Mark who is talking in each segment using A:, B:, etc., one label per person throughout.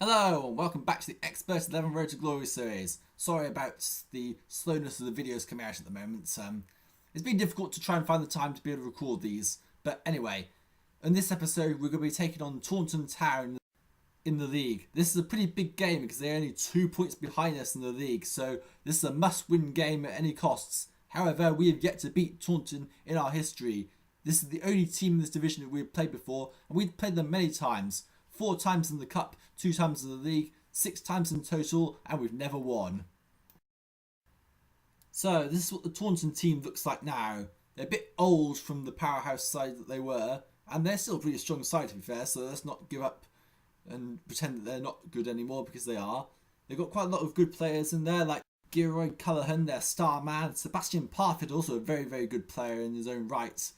A: Hello and welcome back to the Xpert 11 Road to Glory series. Sorry about the slowness of the videos coming out at the moment. It's been difficult to try and find the time to be able to record these. But anyway, in this episode we're going to be taking on Taunton Town in the league. This is a pretty big game because they're only 2 points behind us in the league. So this is a must-win game at any costs. However, we have yet to beat Taunton in our history. This is the only team in this division that we've played before, and we've played them many times. 4 times in the cup, 2 times in the league, 6 times in total, and we've never won. So this is what the Taunton team looks like now. They're a bit old from the powerhouse side that they were, and they're still a pretty strong side to be fair, so let's not give up and pretend that they're not good anymore, because they are. They've got quite a lot of good players in there, like Geroid Cullihan, their star man. Sebastian Parfit, also a very, very good player in his own right.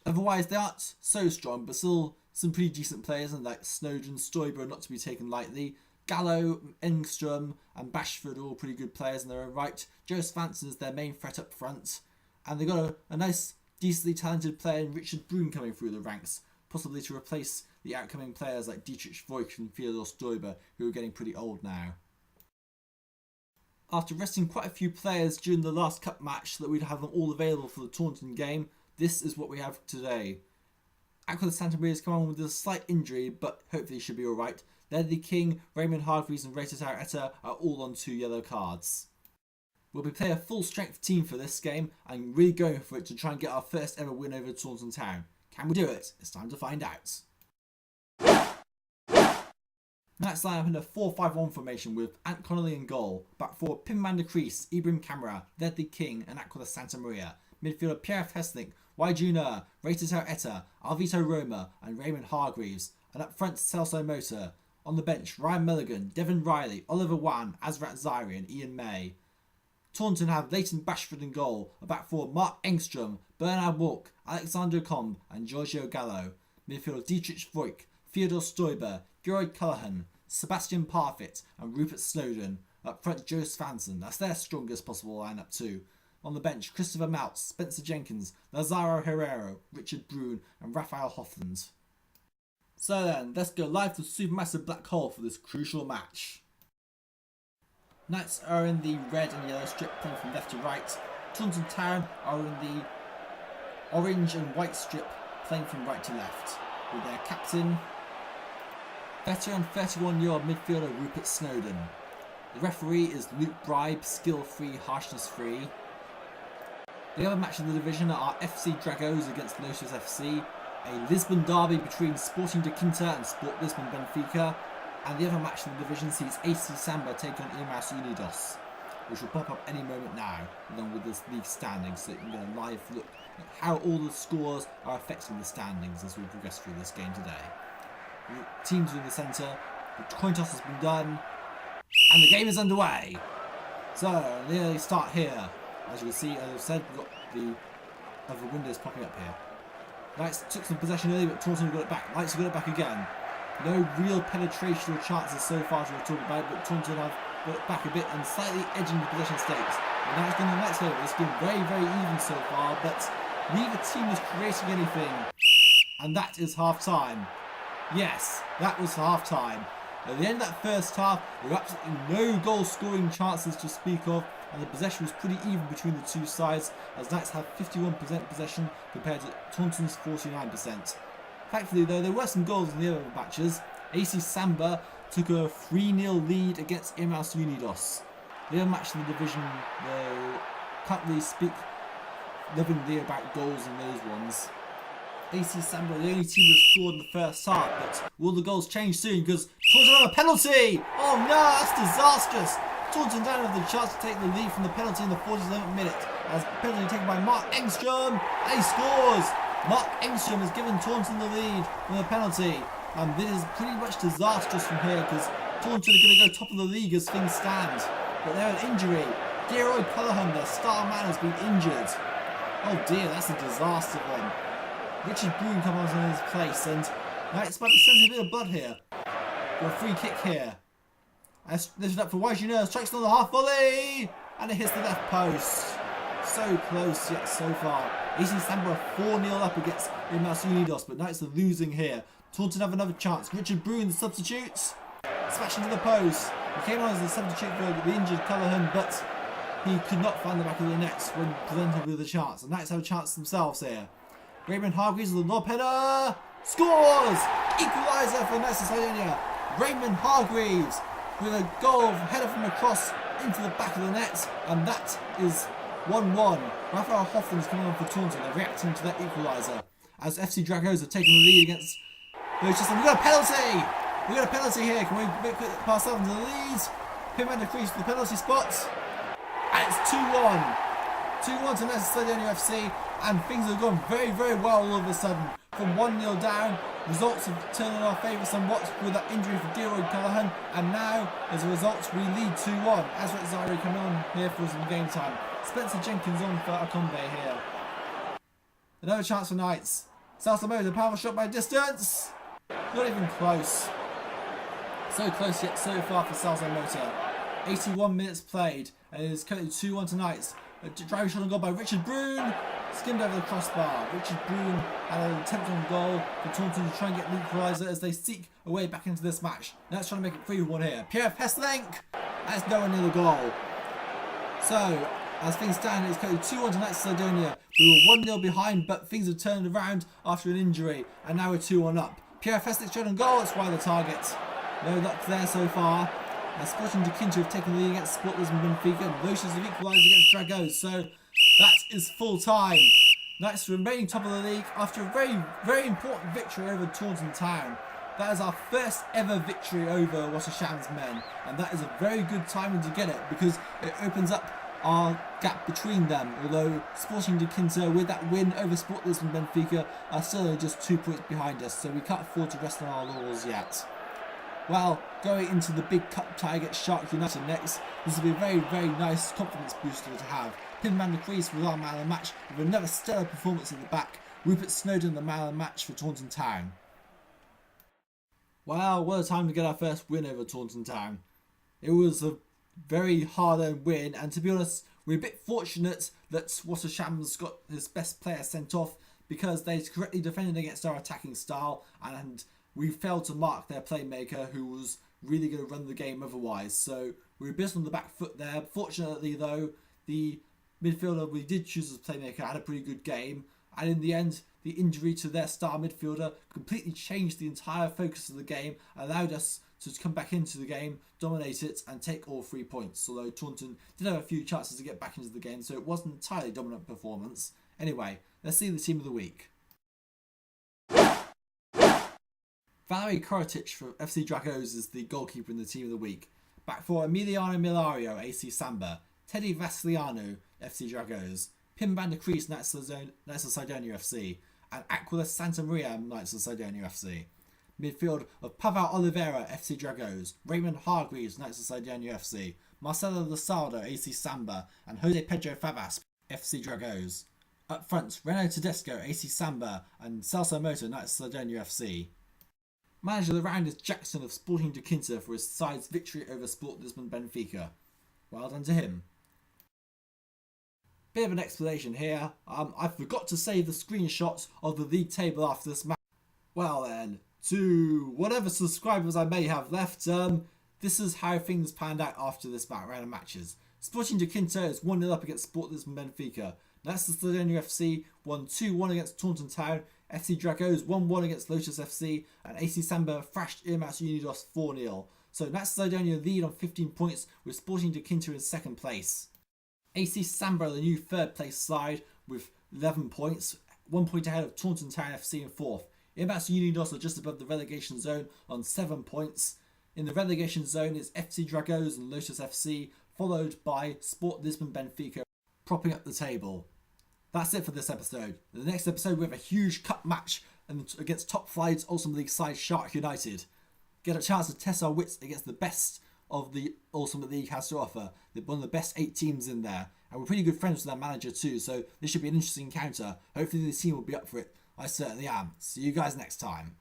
A: Otherwise, they aren't so strong, but still some pretty decent players, and like Snowden, Stoiber, not to be taken lightly. Gallo, Engstrom and Bashford are all pretty good players in their own right. Joe Svanson is their main threat up front. And they've got a nice, decently talented player in Richard Brune coming through the ranks, possibly to replace the outcoming players like Dietrich Voigt and Theodor Stoiber, who are getting pretty old now. After resting quite a few players during the last cup match so that we'd have them all available for the Taunton game, this is what we have today. Aquiles Santamaria has come on with a slight injury, but hopefully he should be alright. Ledley King, Raymond Hargreaves and Ray Tataw Eta are all on 2 yellow cards. We'll be playing a full strength team for this game and really going for it to try and get our first ever win over Taunton Town. Can we do it? It's time to find out. Next line up in a 4-5-1 formation with Ant Connolly in goal. Back four, Pim Kruis, Ibrahim Qamara, Ledley King and Aquiles Santamaria. Midfielder Pierre Of Hesslink, Wei Jun Er, Ray Tataw Eta, Alvito Roma and Raymond Hargreaves. And up front, Celso Mota. On the bench, Ryan Mulligan, Devin Reilly, Oliver Wan, Azrat Zairi and Ian May. Taunton have Leighton Bashford in goal. A back four, Mark Engstrom, Bernard Walk, Alexander Combe and Giorgio Gallo. Midfielder Dietrich Voigt, Theodor Stoiber, Geroid Cullihan, Sebastian Parfit and Rupert Snowden. Up front, Joe Svanson. That's their strongest possible lineup too. On the bench, Christopher Maltz, Spencer Jenkins, Lazaro Herrero, Richard Brune and Raphael Hoffland. So then, let's go live to the Supermassive Black Hole for this crucial match. Knights are in the red and yellow strip playing from left to right. Taunton Town are in the orange and white strip playing from right to left. With their captain, veteran 31-year-old midfielder Rupert Snowden. The referee is Luke Bribe, skill-free, harshness-free. The other match in the division are FC Dragos against Lotus FC, a Lisbon derby between Sporting de Quinta and Sport Lisbon Benfica, and the other match in the division sees AC Samba take on Imaus Unidos, which will pop up any moment now, along with this league standings, so you can get a live look at how all the scores are affecting the standings as we progress through this game today. The teams are in the centre, the coin toss has been done, and the game is underway. So, nearly start here. As you can see, as I've said, we've got the other windows popping up here. Knights took some possession early, but Taunton got it back. Knights got it back again. No real penetration or chances so far to talk about, but Taunton have got it back a bit and slightly edging the possession stakes. And now it's going to the Knights' favour. It's been very, very even so far, but neither team is creating anything. And that is half time. Yes, that was half time. At the end of that first half, there were absolutely no goal scoring chances to speak of, and the possession was pretty even between the two sides, as Knights had 51% possession compared to Taunton's 49%. Thankfully though, there were some goals in the other matches. AC Samba took a 3-0 lead against Imaus Unidos. The other match in the division, though, can't really speak lovingly about goals in those ones. AC Samba are the only team that scored in the first half, but will the goals change soon? Because Taunton have a penalty! Oh no, that's disastrous! Taunton don't have the chance to take the lead from the penalty in the 47th minute. As penalty taken by Mark Engstrom, and he scores! Mark Engstrom has given Taunton the lead from the penalty. And this is pretty much disastrous from here, because Taunton are going to go top of the league as things stand. But they're an injury. Geroid Cullihan, their star man, has been injured. Oh dear, that's a disaster for them. Richard Brune comes on in his place, and Knights might be sending a bit of blood here. Got a free kick here. This is up for Wei Jun Er, strikes on the half volley, and it hits the left post. So close yet so far. AC Samba are 4-0 up against Imaus Unidos, but Knights are losing here. Taunton have another chance. Richard Bruin, the substitute, smashed into the post. He came on as the substitute for the injured Callaghan, but he could not find the back of the net when presented with a chance. And Knights have a chance themselves here. Raymond Hargreaves with the lob header. Scores! Equaliser for Knights of Sardinia. Raymond Hargreaves with a goal header from across into the back of the net. And that is 1-1. Raphael Hoffman's coming on for Taunton. They're reacting to that equaliser. As FC Dragos have taken the lead against Manchester. We've got a penalty! We've got a penalty here. Can we pass that on to the lead? Pim and Kruis for the penalty spot. And it's 2-1. 2-1 to Knights of Sardinia FC. And things have gone very, very well all of a sudden. From 1-0 down, results have turned in our favour somewhat with that injury for Gilroy Callaghan. And now, as a result, we lead 2-1. Azret Zari coming on here for some game time. Spencer Jenkins on for Akombe here. Another chance for Knights. Celso Mota, powerful shot by distance. Not even close. So close yet so far for Celso Mota. 81 minutes played, and it is currently 2-1 to Knights. A driving shot on goal by Richard Bruin. Skimmed over the crossbar. Richard Bruin had an attempt on goal for Taunton to try and get the equaliser as they seek a way back into this match. Now it's trying to make it 3-1 here. Pierre Of Hesslink. That's nowhere near the goal. So, as things stand, it's currently 2-1 to Knights of Sardinia. We were 1-0 behind, but things have turned around after an injury, and now we're 2-1 up. Pierre Of Hesslink shot on goal. It's wide the target. No luck there so far. Sporting de Quinto have taken the lead against Sport Lisbon Benfica, and Lotus have equalised against Dragos. So that is full time. Knights remaining top of the league after a very, very important victory over Taunton Town. That is our first ever victory over Wassersham's men, and that is a very good timing to get it because it opens up our gap between them. Although Sporting de Quinto, with that win over Sport Lisbon Benfica, are still only just 2 points behind us, so we can't afford to rest on our laurels yet. Well, going into the big cup tie against Shark United next, this will be a very, very nice confidence booster to have. Pim van der Kruis with our man of the match with another stellar performance at the back. Rupert Snowden the man of the match for Taunton Town. Well, what a time to get our first win over Taunton Town. It was a very hard-earned win, and to be honest, we're a bit fortunate that Wassersham's got his best player sent off because they correctly defended against our attacking style, and we failed to mark their playmaker who was really going to run the game otherwise. So we were a bit on the back foot there. Fortunately though, the midfielder we did choose as playmaker had a pretty good game. And in the end, the injury to their star midfielder completely changed the entire focus of the game, allowed us to come back into the game, dominate it and take all 3 points. Although Taunton did have a few chances to get back into the game, so it wasn't an entirely dominant performance. Anyway, let's see the team of the week. Valery Korotic for FC Dragos is the goalkeeper in the team of the week. Back for Emiliano Milario, AC Samba, Teddy Vasiliano, FC Dragos, Pim van der Kruis, Knights of Sardinia FC, and Aquiles Santamaria, Knights of Sardinia FC. Midfield of Pavel Oliveira, FC Dragos, Raymond Hargreaves, Knights of Sardinia FC, Marcelo Losada, AC Samba, and Jose Pedro Favas, FC Dragos. Up front, Reno Tedesco, AC Samba, and Celso Mota, Knights of Sardinia FC. Manager of the round is Jackson of Sporting de Quinto for his side's victory over Sport Lisbon Benfica. Well done to him. Bit of an explanation here. I forgot to save the screenshot of the league table after this match. Well then, to whatever subscribers I may have left, this is how things panned out after this round of matches. Sporting de Quinto is 1-0 up against Sport Lisbon Benfica. Knights of Sardinia FC won 2-1 against Taunton Town. FC Dragos 1-1 against Lotus FC, and AC Samba thrashed Irmas Unidos 4-0. So Knights of Sardinia lead on 15 points with Sporting de Quinto in second place. AC Samba are the new third place side with 11 points, 1 point ahead of Taunton Town FC in fourth. Irmas Unidos are just above the relegation zone on 7 points. In the relegation zone is FC Dragos and Lotus FC, followed by Sport Lisbon Benfica, propping up the table. That's it for this episode. In the next episode we have a huge cup match against top flight Ultimate League side Shark United. Get a chance to test our wits against the best of the Ultimate League has to offer. They're one of the best 8 teams in there. And we're pretty good friends with our manager too, so this should be an interesting encounter. Hopefully the team will be up for it. I certainly am. See you guys next time.